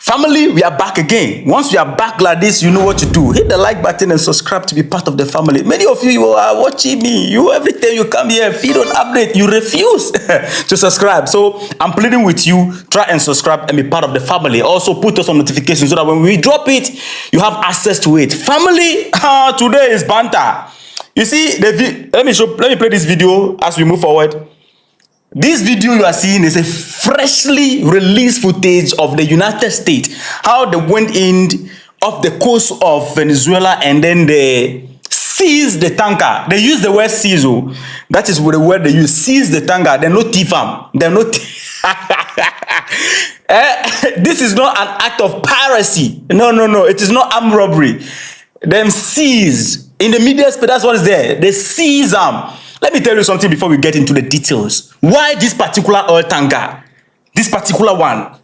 Family, we are back again. Once we are back like this, you know what to do. Hit the like button and subscribe to be part of the family. Many of you are watching me. Every time you come here, feed on update, you refuse to subscribe. So I'm pleading with you, try and subscribe and be part of the family. Also put us on notifications so that when we drop it, you have access to it. Family, today is banter. You see, let me play this video as we move forward. This video you are seeing is a freshly released footage of the United States, how they went in off the coast of Venezuela and then they seized the tanker. They use the word seize. That is the word they use. Seize the tanker. They're not thief. They're not. This is not an act of piracy. No. It is not armed robbery. Them seize. In the media space, that's what is there. They seize them. Let me tell you something before we get into the details. Why this particular oil tanker, this particular one,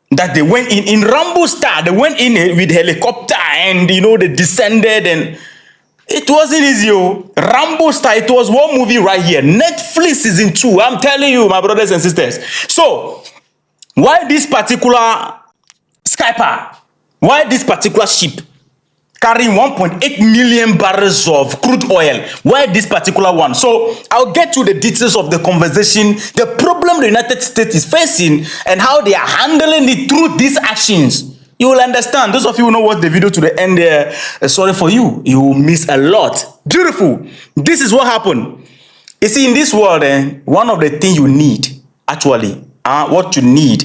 that they went in Rambo style, they went in with helicopter and, they descended and it wasn't easy. Rambo style, it was one movie right here. Netflix season 2, I'm telling you, my brothers and sisters. So, why this particular Skyper? Why this particular ship? Carrying 1.8 million barrels of crude oil. Why this particular one? So I'll get to the details of the conversation, the problem the United States is facing, and how they are handling it through these actions. You will understand. Those of you who know watch the video to the end there, sorry for you. You will miss a lot. Beautiful. This is what happened. You see, in this world, one of the things you need, actually, what you need,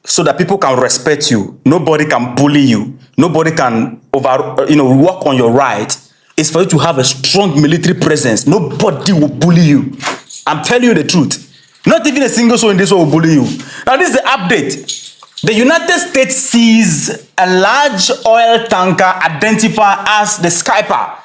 so that people can respect you. Nobody can bully you. Nobody can walk on your right. It's for you to have a strong military presence. Nobody will bully you. I'm telling you the truth. Not even a single soul in this world will bully you. Now this is the update. The United States seized a large oil tanker identified as the Skyper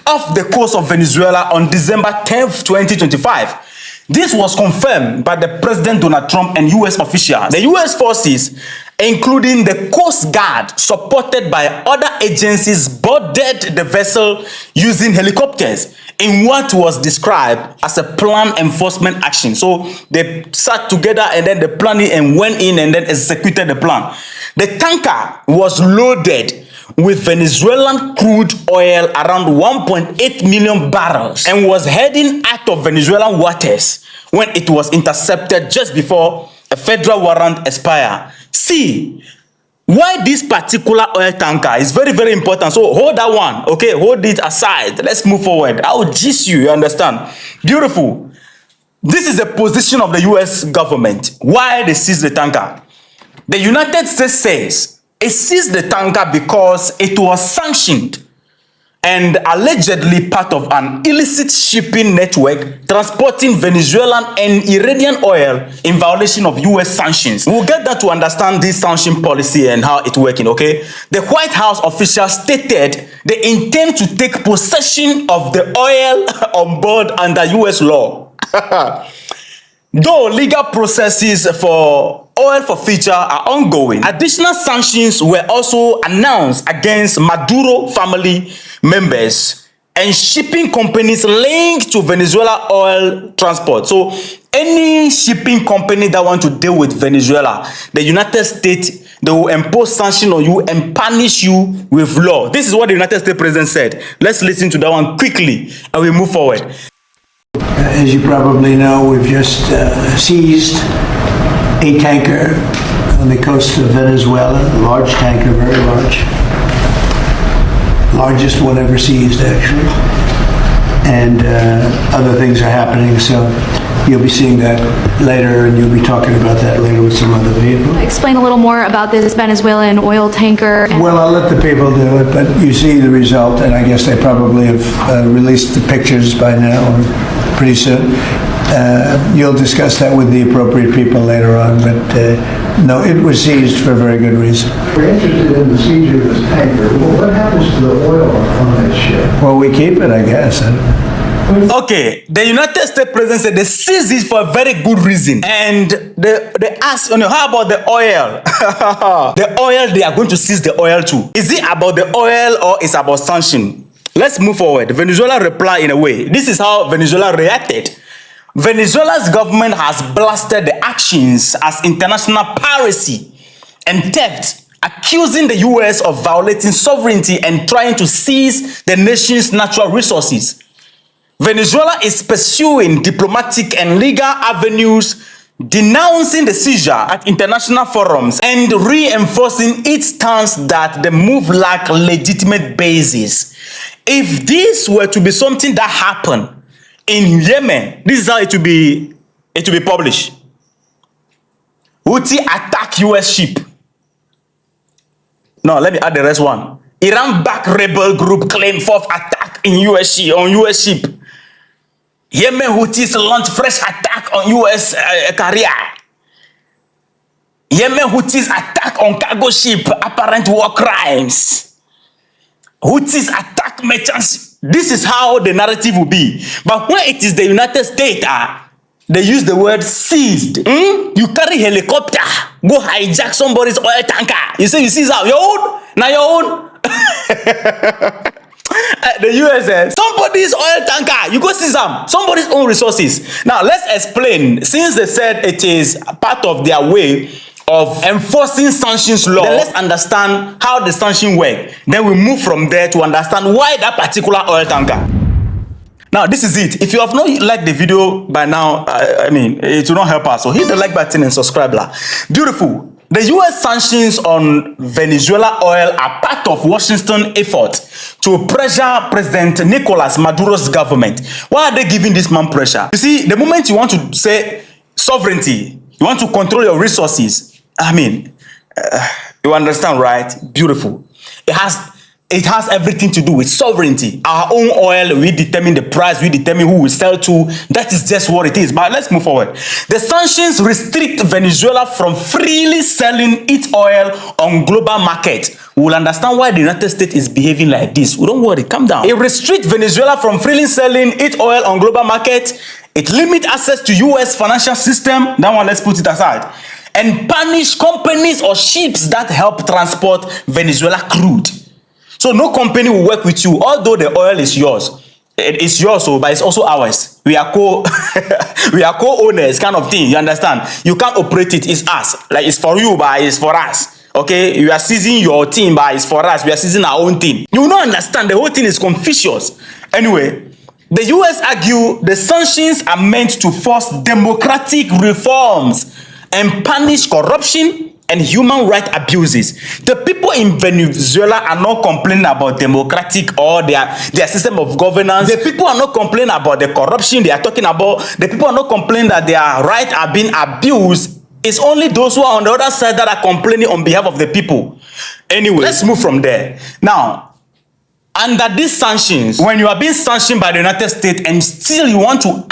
off the coast of Venezuela on December 10th, 2025. This was confirmed by the President Donald Trump and U.S. officials. The U.S. forces, including the Coast Guard, supported by other agencies, boarded the vessel using helicopters in what was described as a planned enforcement action. So they sat together and then they planned it and went in and then executed the plan. The tanker was loaded with Venezuelan crude oil around 1.8 million barrels and was heading out of Venezuelan waters when it was intercepted just before a federal warrant expired. See, why this particular oil tanker is very, very important. So hold that one, okay? Hold it aside. Let's move forward. I will gist you understand? Beautiful. This is the position of the U.S. government. Why they seized the tanker? The United States says it seized the tanker because it was sanctioned and allegedly part of an illicit shipping network transporting Venezuelan and Iranian oil in violation of U.S. sanctions. We'll get that to understand this sanction policy and how it's working, okay? The White House officials stated they intend to take possession of the oil on board under U.S. law. Though legal processes for oil forfeiture are ongoing, additional sanctions were also announced against Maduro family members and shipping companies linked to Venezuela oil transport. So any shipping company that want to deal with Venezuela, the United States, they will impose sanction on you and punish you with law. This is what the United States president said. Let's listen to that one quickly and we move forward. As you probably know, we've just seized a tanker on the coast of Venezuela, a large tanker, very large. Largest one ever seized, actually. And other things are happening, so you'll be seeing that later, and you'll be talking about that later with some other people. Explain a little more about this Venezuelan oil tanker. Well, I'll let the people do it, but you see the result, and I guess they probably have released the pictures by now, or pretty soon. You'll discuss that with the appropriate people later on, but no, it was seized for a very good reason. We're interested in the seizure of this tanker. Well, what happens to the oil on that ship? Well, we keep it, I guess. Okay, the United States president said they seized it for a very good reason. And they asked, how about the oil? The oil, they are going to seize the oil too. Is it about the oil or is it about sanction? Let's move forward. Venezuela replied in a way. This is how Venezuela reacted. Venezuela's government has blasted the actions as international piracy and theft accusing the US of violating sovereignty and trying to seize the nation's natural resources. Venezuela is pursuing diplomatic and legal avenues, denouncing the seizure at international forums and reinforcing its stance that the move lacked legitimate basis. If this were to be something that happened in Yemen, this is how it will be published. Houthi attack US ship. No, let me add the rest one. Iran-backed rebel group claim fourth attack in US ship. Yemen Houthis launch fresh attack on US carrier. Yemen Houthis attack on cargo ship, apparent war crimes. Houthis attack merchants. This is how the narrative will be. But when it is the United States, they use the word seized. You carry helicopter, go hijack somebody's oil tanker. You say you seize out your own? Now your own? The US said, somebody's oil tanker, you go seize them, somebody's own resources. Now let's explain. Since they said it is part of their way of enforcing sanctions law, then let's understand how the sanctions work. Then we move from there to understand why that particular oil tanker. Now, this is it. If you have not liked the video by now, I mean, it will not help us. So hit the like button and subscribe. Beautiful. The US sanctions on Venezuela oil are part of Washington's effort to pressure President Nicolas Maduro's government. Why are they giving this man pressure? You see, the moment you want to say sovereignty, you want to control your resources, I mean, you understand, right? Beautiful. It has everything to do with sovereignty. Our own oil, we determine the price, we determine who we sell to. That is just what it is. But let's move forward. The sanctions restrict Venezuela from freely selling its oil on global market. We will understand why the United States is behaving like this. Don't worry, calm down. It restricts Venezuela from freely selling its oil on global market. It limits access to US financial system. That one, let's put it aside. And punish companies or ships that help transport Venezuela crude. So no company will work with you, although the oil is yours. It is yours, but it's also ours. We are co-owners, kind of thing. You understand? You can't operate it. It's us. Like it's for you, but it's for us. Okay? You are seizing your team, but it's for us. We are seizing our own team. You will not understand. The whole thing is Confucius. Anyway, the US argue the sanctions are meant to force democratic reforms and punish corruption and human rights abuses. The people in Venezuela are not complaining about democratic or their system of governance. The people are not complaining about the corruption they are talking about. The people are not complaining that their rights are being abused. It's only those who are on the other side that are complaining on behalf of the people. Anyway, let's move from there. Now, under these sanctions, when you are being sanctioned by the United States and still you want to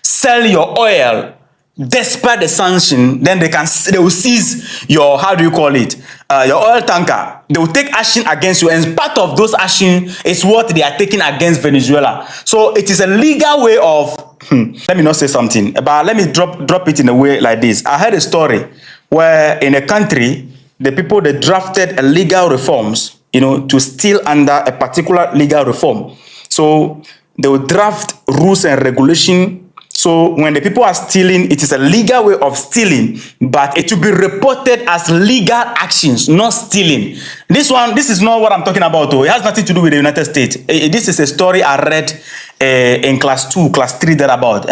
sell your oil, despite the sanction, then they will seize your, how do you call it, your oil tanker. They will take action against you, and part of those action is what they are taking against Venezuela. So it is a legal way of let me not say something, but let me drop it in a way like this. I heard a story where in a country the people, they drafted a legal reforms, to steal under a particular legal reform. So they will draft rules and regulation. So when the people are stealing, it is a legal way of stealing, but it will be reported as legal actions, not stealing. This is not what I'm talking about, though. It has nothing to do with the United States. This is a story I read in class 2, class 3, thereabout.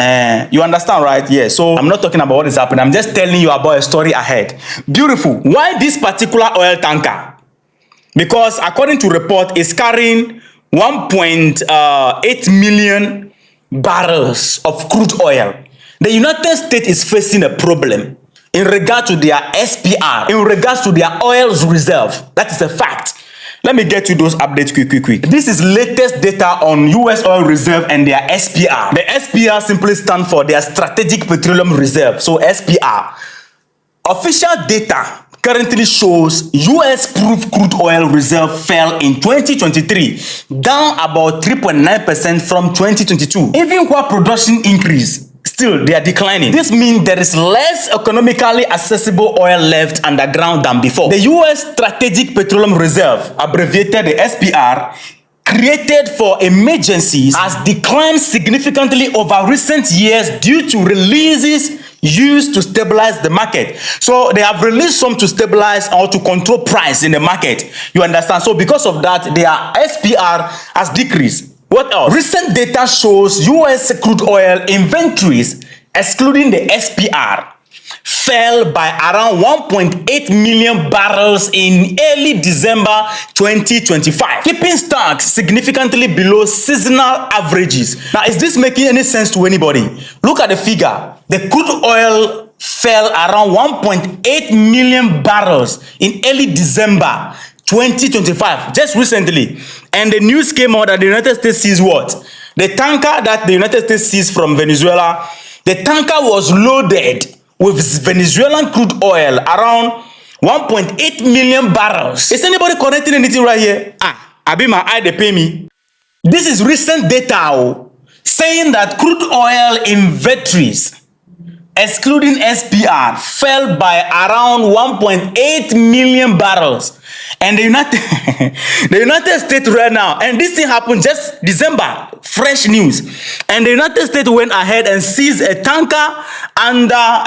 You understand, right? Yeah, so I'm not talking about what is happening. I'm just telling you about a story ahead. Beautiful. Why this particular oil tanker? Because according to report, it's carrying 1.8 million barrels of crude oil. The United States is facing a problem in regard to their SPR, in regards to their oil's reserve. That is a fact. Let me get you those updates quick. This is latest data on US oil reserve and their SPR. The SPR simply stands for their Strategic Petroleum Reserve, so SPR. Official data currently shows US proved crude oil reserve fell in 2023, down about 3.9% from 2022. Even while production increased, still they are declining. This means there is less economically accessible oil left underground than before. The US Strategic Petroleum Reserve, abbreviated the SPR, created for emergencies, has declined significantly over recent years due to releases used to stabilize the market. So they have released some to stabilize or to control price in the market. You understand? So because of that, their SPR has decreased. What else? Recent data shows US crude oil inventories, excluding the SPR, fell by around 1.8 million barrels in early December 2025, keeping stocks significantly below seasonal averages. Now, is this making any sense to anybody? Look at the figure. The crude oil fell around 1.8 million barrels in early December 2025, just recently. And the news came out that the United States seized what? The tanker that the United States seized from Venezuela, the tanker was loaded with Venezuelan crude oil around 1.8 million barrels. Is anybody connecting anything right here? I be my eye, they pay me. This is recent data saying that crude oil inventories, excluding SPR, fell by around 1.8 million barrels. And the United States right now, and this thing happened just December, fresh news. And the United States went ahead and seized a tanker under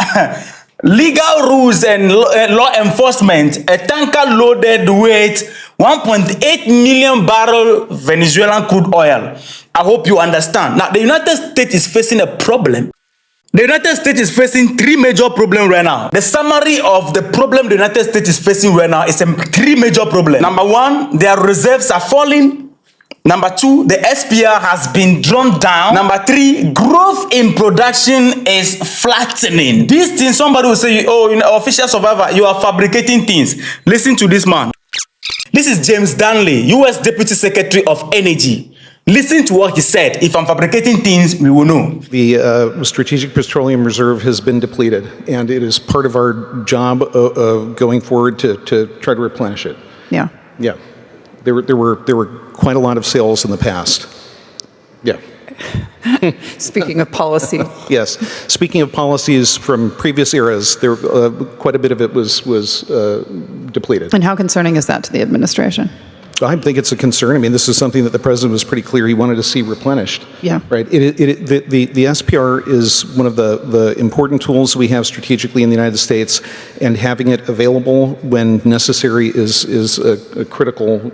legal rules and law enforcement, a tanker loaded with 1.8 million barrel Venezuelan crude oil. I hope you understand. Now, the United States is facing a problem. The United States is facing three major problems right now. The summary of the problem the United States is facing right now is three major problems. Number one, their reserves are falling. Number two, the SPR has been drawn down. Number three, growth in production is flattening. These things, somebody will say, oh, official survivor, you are fabricating things. Listen to this man. This is James Danley, U.S. Deputy Secretary of Energy. Listen to what he said. If I'm fabricating things, we will know. The Strategic Petroleum Reserve has been depleted, and it is part of our job going forward to try to replenish it. Yeah. Yeah. There were quite a lot of sales in the past. Yeah. Speaking of policy. Yes. Speaking of policies from previous eras, there quite a bit of it was depleted. And how concerning is that to the administration? I think it's a concern. I mean, this is something that the president was pretty clear he wanted to see replenished. Yeah. Right. The SPR is one of the important tools we have strategically in the United States, and having it available when necessary is a critical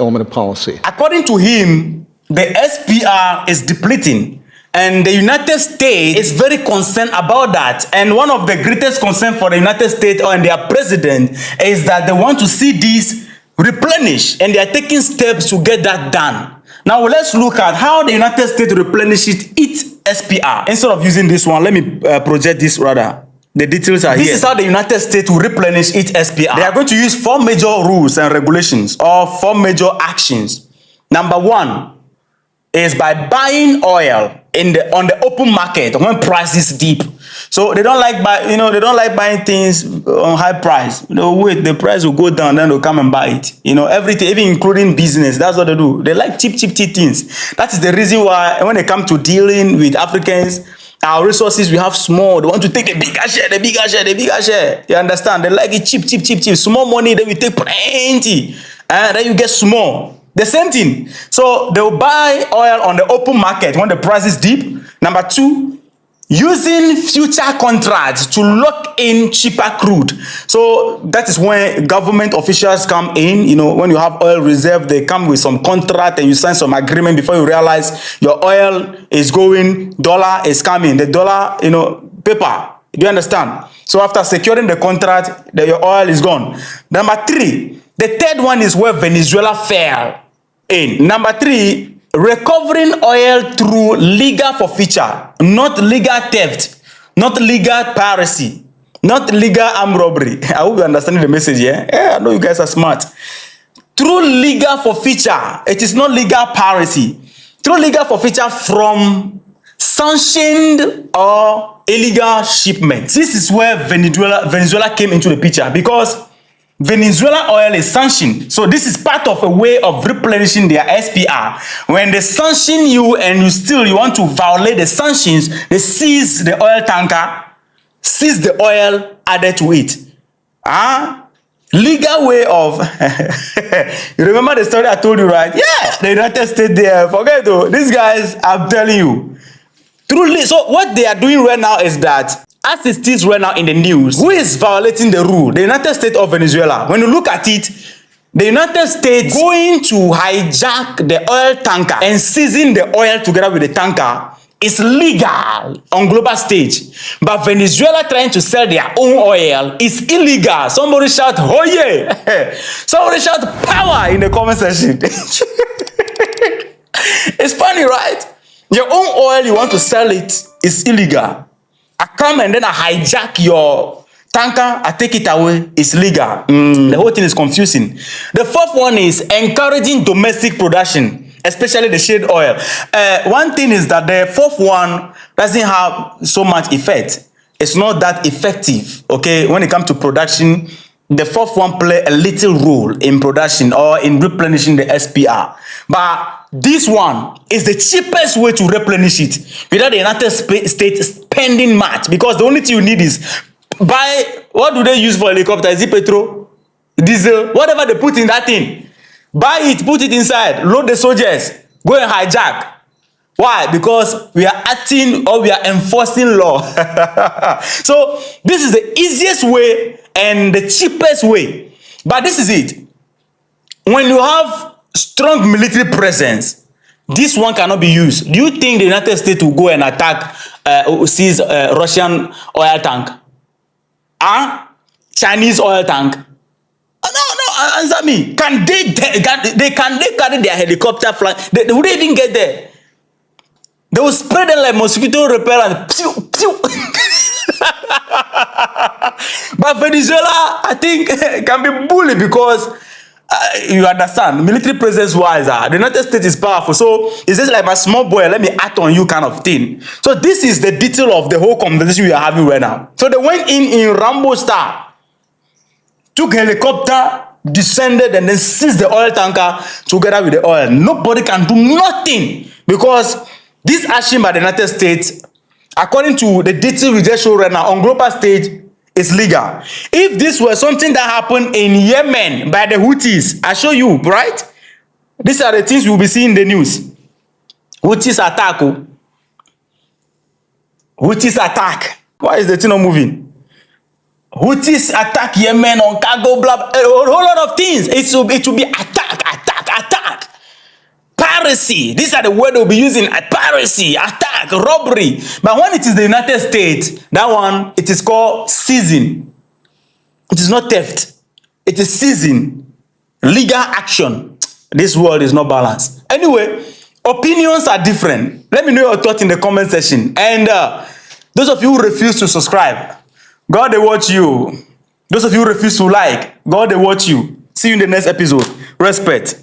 element of policy. According to him, the SPR is depleting. And the United States is very concerned about that. And one of the greatest concerns for the United States and their president is that they want to see this replenish, and they are taking steps to get that done. Now let's look at how the United States replenishes its SPR. Instead of using this one, let me project this rather. The details are here. This is how the United States will replenish its SPR. They are going to use 4 major rules and regulations, or 4 major actions. Number one is by buying oil on the open market when price is deep. So they don't like buying things on high price. Wait, the price will go down, then they'll come and buy it. Everything, even including business, that's what they do. They like cheap things. That is the reason why when they come to dealing with Africans, our resources we have small. They want to take the bigger share. You understand? They like it cheap. Small money, then we take plenty, and then you get small. The same thing. So they will buy oil on the open market when the price is deep. Number two, using future contracts to lock in cheaper crude. So that is when government officials come in. When you have oil reserve, they come with some contract and you sign some agreement before you realize your oil is going, dollar is coming. The dollar, paper. Do you understand? So after securing the contract, your oil is gone. Number three, the third one is where Venezuela fell in. Number three, recovering oil through legal forfeiture, not legal theft, not legal piracy, not legal armed robbery. I hope you understand the message here. Yeah, I know you guys are smart. Through legal forfeiture, it is not legal piracy. Through legal forfeiture from sanctioned or illegal shipments. This is where Venezuela came into the picture, because Venezuela oil is sanctioned. So this is part of a way of replenishing their SPR. When they sanction you and you want to violate the sanctions, they seize the oil tanker, seize the oil added to it. Legal way of you remember the story I told you, right? Yeah, the United States there. Forget though. These guys, I'm telling you. So what they are doing right now is that as it is right now in the news, who is violating the rule? The United States of Venezuela. When you look at it, the United States going to hijack the oil tanker and seizing the oil together with the tanker is legal on global stage. But Venezuela trying to sell their own oil is illegal. Somebody shout, oh yeah. Somebody shout power in the comment section. It's funny, right? Your own oil, you want to sell it, is illegal. I come and then I hijack your tanker, I take it away, it's legal. The whole thing is confusing. The fourth one is encouraging domestic production, especially the shale oil. One thing is that the fourth one doesn't have so much effect. It's not that effective, okay? When it comes to production, the fourth one play a little role in production or in replenishing the SPR. But this one is the cheapest way to replenish it without the United States spending much, because the only thing you need is buy, what do they use for helicopter? Is it petrol, diesel, whatever they put in that thing? Buy it, put it inside, load the soldiers, go and hijack. Why? Because we are acting or we are enforcing law. So this is the easiest way and the cheapest way. But this is it. When you have strong military presence, this one cannot be used. Do you think the United States will go and attack, seize Russian oil tank? Chinese oil tank? No, answer me. Can they carry their helicopter flying? Would they even get there? They will spread them like mosquito repellent. Pew, pew. But Venezuela, I think, can be bullied because you understand, military presence wise, the United States is powerful. So it's just like my small boy, let me act on you kind of thing. So this is the detail of the whole conversation we are having right now. So they went in Rambo style, took helicopter, descended, and then seized the oil tanker together with the oil. Nobody can do nothing because this action by the United States, according to the detail we just showed right now on global stage, is legal. If this was something that happened in Yemen by the Houthis, I show you, right? These are the things we'll be seeing in the news. Houthis attack. Houthis attack. Why is the thing not moving? Houthis attack Yemen on cargo, blah, blah, a whole lot of things. It will be attack. Piracy. These are the words they'll be using. Piracy, attack, robbery. But when it is the United States, that one, it is called seizing. It is not theft. It is seizing. Legal action. This world is not balanced. Anyway, opinions are different. Let me know your thoughts in the comment section. And those of you who refuse to subscribe, God, they watch you. Those of you who refuse to like, God, they watch you. See you in the next episode. Respect.